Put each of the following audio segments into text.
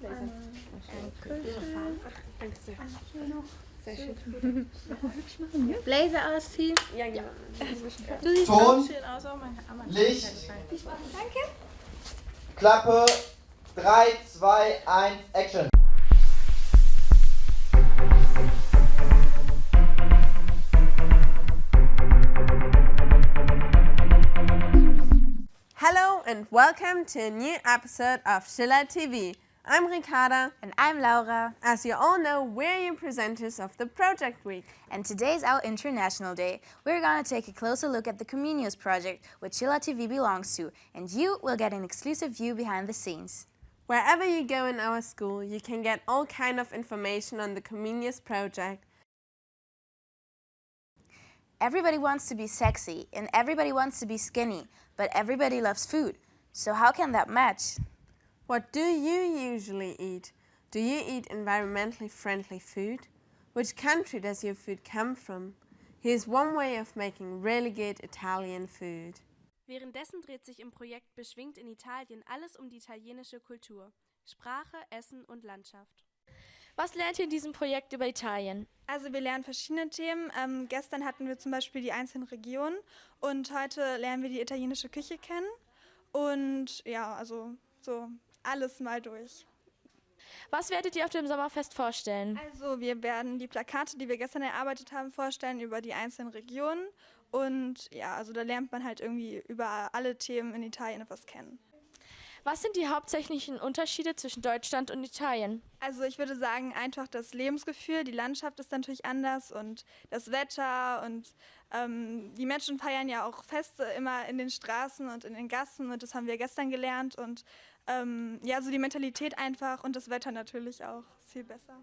Blazer. Danke sehr. Sehr schön. Blazer ausziehen. Ja, genau. Du siehst Ton, auch schön aus. Oh, Licht, Danke. Klappe, 3, 2, 1, Action. Hello and welcome to a new episode of SchillerTV. I'm Ricarda. And I'm Laura. As you all know, we're your presenters of the Project Week. And today's our International Day. We're gonna take a closer look at the Comenius project, which SchillerTV belongs to, and you will get an exclusive view behind the scenes. Wherever you go in our school, you can get all kind of information on the Comenius project. Everybody wants to be sexy, and everybody wants to be skinny, but everybody loves food. So how can that match? What do you usually eat? Do you eat environmentally friendly food? Which country does your food come from? Here's one way of making really good Italian food. Währenddessen dreht sich im Projekt Beschwingt in Italien alles um die italienische Kultur. Sprache, Essen und Landschaft. Was lernt ihr in diesem Projekt über Italien? Also wir lernen verschiedene Themen. Gestern hatten wir zum Beispiel die einzelnen Regionen und heute lernen wir die italienische Küche kennen. Und ja, also so alles mal durch. Was werdet ihr auf dem Sommerfest vorstellen? Also wir werden die Plakate, die wir gestern erarbeitet haben, vorstellen über die einzelnen Regionen. Und ja, also da lernt man halt irgendwie über alle Themen in Italien etwas kennen. Was sind die hauptsächlichen Unterschiede zwischen Deutschland und Italien? Also ich würde sagen, einfach das Lebensgefühl, die Landschaft ist natürlich anders und das Wetter und die Menschen feiern ja auch Feste immer in den Straßen und in den Gassen und das haben wir gestern gelernt und ja, so die Mentalität einfach und das Wetter natürlich auch viel besser.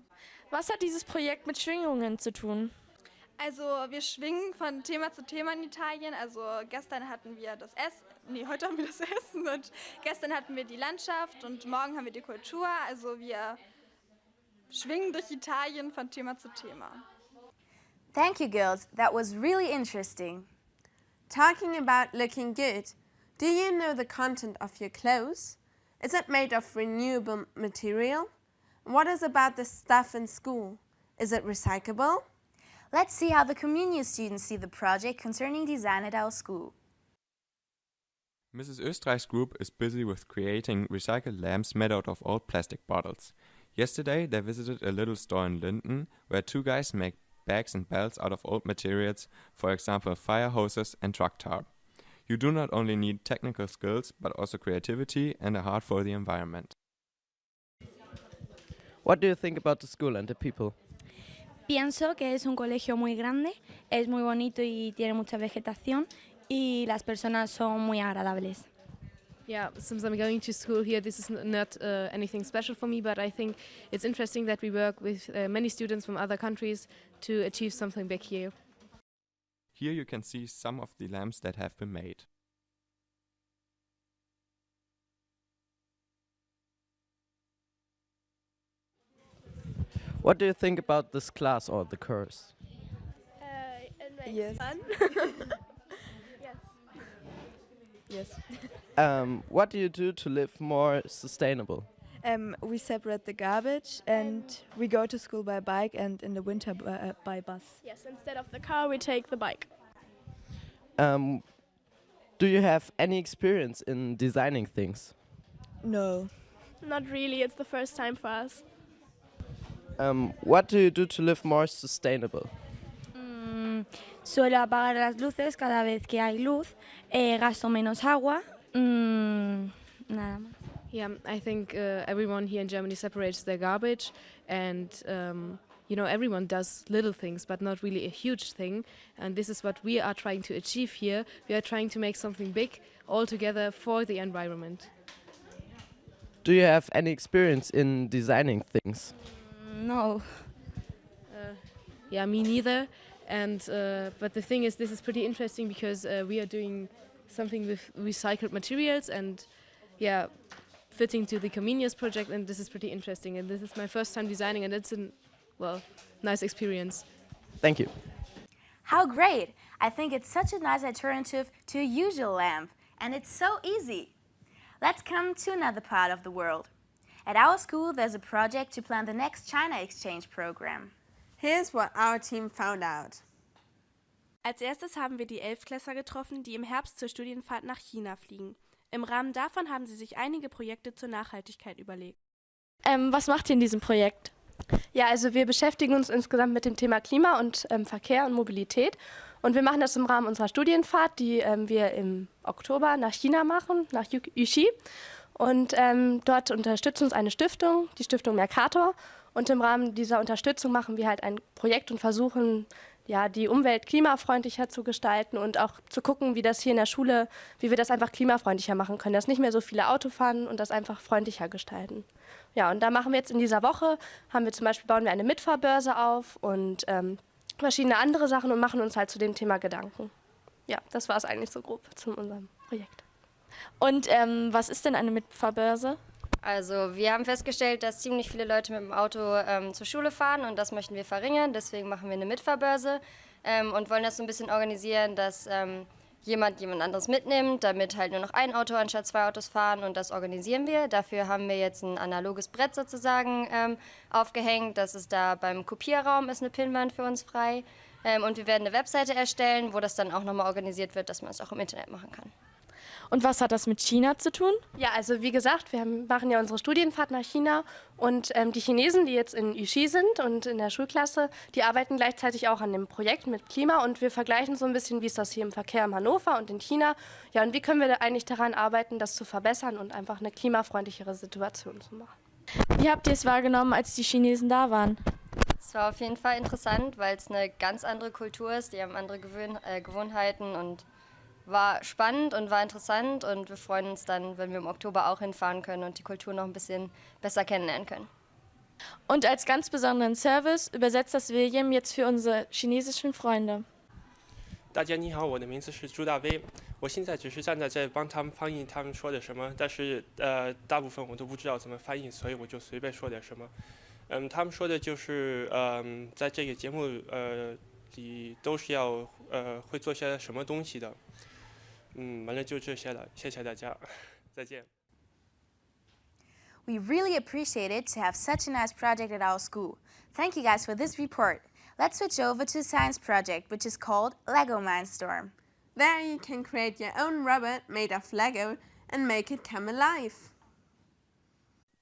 Was hat dieses Projekt mit Schwingungen zu tun? Also wir schwingen von Thema zu Thema in Italien. Also gestern hatten wir das Essen, heute haben wir das Essen und gestern hatten wir die Landschaft und morgen haben wir die Kultur. Also wir schwingen durch Italien von Thema zu Thema. Thank you, girls. That was really interesting. Talking about looking good, do you know the content of your clothes? Is it made of renewable material? What is about the stuff in school? Is it recyclable? Let's see how the Comenius students see the project concerning design at our school. Mrs. Österreich's group is busy with creating recycled lamps made out of old plastic bottles. Yesterday they visited a little store in Linden where two guys make bags and belts out of old materials, for example fire hoses and truck tarp. You do not only need technical skills but also creativity and a heart for the environment. What do you think about the school and the people? Pienso que es un colegio muy grande, es muy bonito y tiene mucha vegetación y las personas son muy agradables. Yeah, since I'm going to school here, this is not anything special for me, but I think it's interesting that we work with many students from other countries to achieve something big here. Here you can see some of the lamps that have been made. What do you think about this class or the course? It makes Yes. fun. Yes. What do you do to live more sustainable? We separate the garbage and we go to school by bike and in the winter by bus. Yes, instead of the car, we take the bike. Do you have any experience in designing things? No. Not really, it's the first time for us. What do you do to live more sustainable? Suelo apagar las luces cada vez que hay luz, gasto menos agua, nada más. Yeah, I think everyone here in Germany separates their garbage and everyone does little things but not really a huge thing, and this is what we are trying to achieve here. We are trying to make something big all together for the environment. Do you have any experience in designing things? No. Yeah, me neither. And but the thing is, this is pretty interesting because we are doing something with recycled materials and fitting to the Comenius project, and this is pretty interesting. And this is my first time designing, and it's a nice experience. Thank you. How great! I think it's such a nice alternative to a usual lamp, and it's so easy. Let's come to another part of the world. At our school, there's a project to plan the next China exchange program. Here's what our team found out. Als erstes haben wir die Elftklässler getroffen, die im Herbst zur Studienfahrt nach China fliegen. Im Rahmen davon haben sie sich einige Projekte zur Nachhaltigkeit überlegt. Was macht ihr in diesem Projekt? Ja, also wir beschäftigen uns insgesamt mit dem Thema Klima und Verkehr und Mobilität. Und wir machen das im Rahmen unserer Studienfahrt, die wir im Oktober nach China machen, nach Yuxi. Und dort unterstützt uns eine Stiftung, die Stiftung Mercator. Und im Rahmen dieser Unterstützung machen wir halt ein Projekt und versuchen, ja, die Umwelt klimafreundlicher zu gestalten und auch zu gucken, wie das hier in der Schule, wie wir das einfach klimafreundlicher machen können, dass nicht mehr so viele Auto fahren und das einfach freundlicher gestalten. Ja, und da machen wir jetzt in dieser Woche, bauen wir eine Mitfahrbörse auf und verschiedene andere Sachen und machen uns halt zu dem Thema Gedanken. Ja, das war es eigentlich so grob zu unserem Projekt. Und was ist denn eine Mitfahrbörse? Also wir haben festgestellt, dass ziemlich viele Leute mit dem Auto zur Schule fahren und das möchten wir verringern. Deswegen machen wir eine Mitfahrbörse und wollen das so ein bisschen organisieren, dass jemand anderes mitnimmt, damit halt nur noch ein Auto anstatt 2 Autos fahren und das organisieren wir. Dafür haben wir jetzt ein analoges Brett sozusagen aufgehängt. Das ist da beim Kopierraum, ist eine Pinnwand für uns frei. Und wir werden eine Webseite erstellen, wo das dann auch nochmal organisiert wird, dass man es auch im Internet machen kann. Und was hat das mit China zu tun? Ja, also wie gesagt, wir machen ja unsere Studienfahrt nach China und die Chinesen, die jetzt in Yuxi sind und in der Schulklasse, die arbeiten gleichzeitig auch an dem Projekt mit Klima und wir vergleichen so ein bisschen, wie ist das hier im Verkehr in Hannover und in China. Ja, und wie können wir da eigentlich daran arbeiten, das zu verbessern und einfach eine klimafreundlichere Situation zu machen. Wie habt ihr es wahrgenommen, als die Chinesen da waren? Es war auf jeden Fall interessant, weil es eine ganz andere Kultur ist, die haben andere Gewohnheiten und war spannend und war interessant und wir freuen uns dann, wenn wir im Oktober auch hinfahren können und die Kultur noch ein bisschen besser kennenlernen können. Und als ganz besonderen Service übersetzt das William jetzt für unsere chinesischen Freunde. 大家你好，我的名字是朱大威，我现在只是站在这帮他们翻译他们说的什么，但是大部分我都不知道怎么翻译，所以我就随便说点什么。他们说的就是在这个节目里都是要会做些什么东西的。完了就这些了，谢谢大家，再见。 We really appreciate it to have such a nice project at our school. Thank you guys for this report. Let's switch over to a science project which is called Lego Mindstorm. There you can create your own robot made of Lego and make it come alive.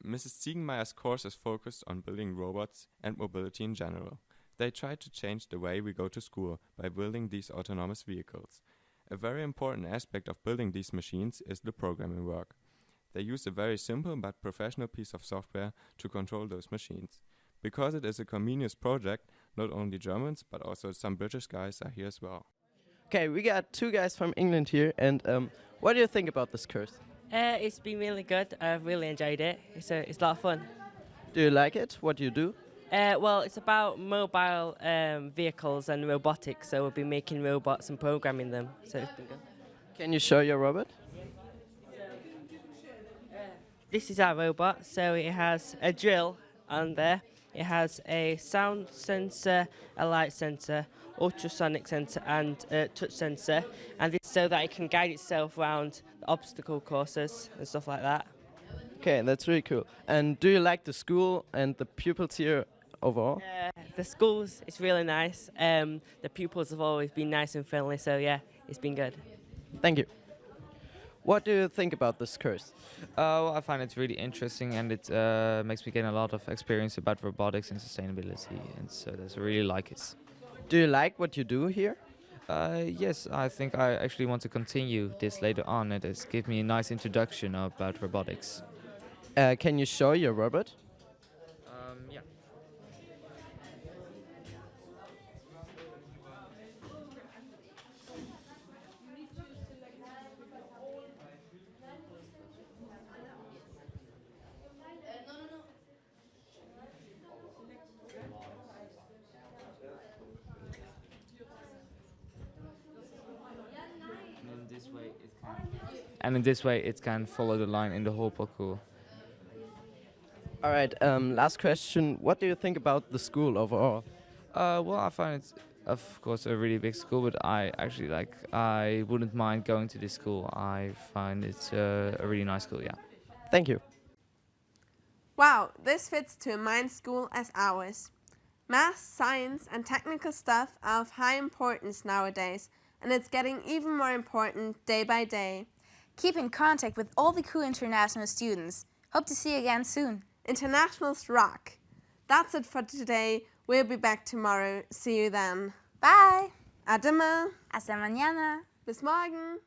Mrs. Ziegenmeyer's course is focused on building robots and mobility in general. They try to change the way we go to school by building these autonomous vehicles. A very important aspect of building these machines is the programming work. They use a very simple but professional piece of software to control those machines. Because it is a comenius project, not only Germans but also some British guys are here as well. Okay, we got 2 guys from England here, and what do you think about this course? It's been really good. I've really enjoyed it. It's a lot of fun. Do you like it? What do you do? Well, it's about mobile vehicles and robotics, so we'll be making robots and programming them. So it's been good. Can you show your robot? This is our robot, so it has a drill on there. It has a sound sensor, a light sensor, ultrasonic sensor and a touch sensor, and it's so that it can guide itself around the obstacle courses and stuff like that. Okay, that's really cool. And do you like the school and the pupils here overall? The schools, it's really nice. The pupils have always been nice and friendly, so yeah, it's been good. Thank you. What do you think about this course? Well, I find it really interesting, and it makes me gain a lot of experience about robotics and sustainability, and so I really like it. Do you like what you do here? Yes, I think I actually want to continue this later on, and it's give me a nice introduction about robotics. Can you show your robot? Yeah. And in this way it can follow the line in the whole parkour. All right, last question. What do you think about the school overall? Well, I find it, of course, a really big school, but I wouldn't mind going to this school. I find it's a really nice school, yeah. Thank you. Wow, this fits to a mind school as ours. Math, science, and technical stuff are of high importance nowadays, and it's getting even more important day by day. Keep in contact with all the cool international students. Hope to see you again soon. Internationals rock. That's it for today. We'll be back tomorrow. See you then. Bye. Adama. Hasta mañana. Bis morgen.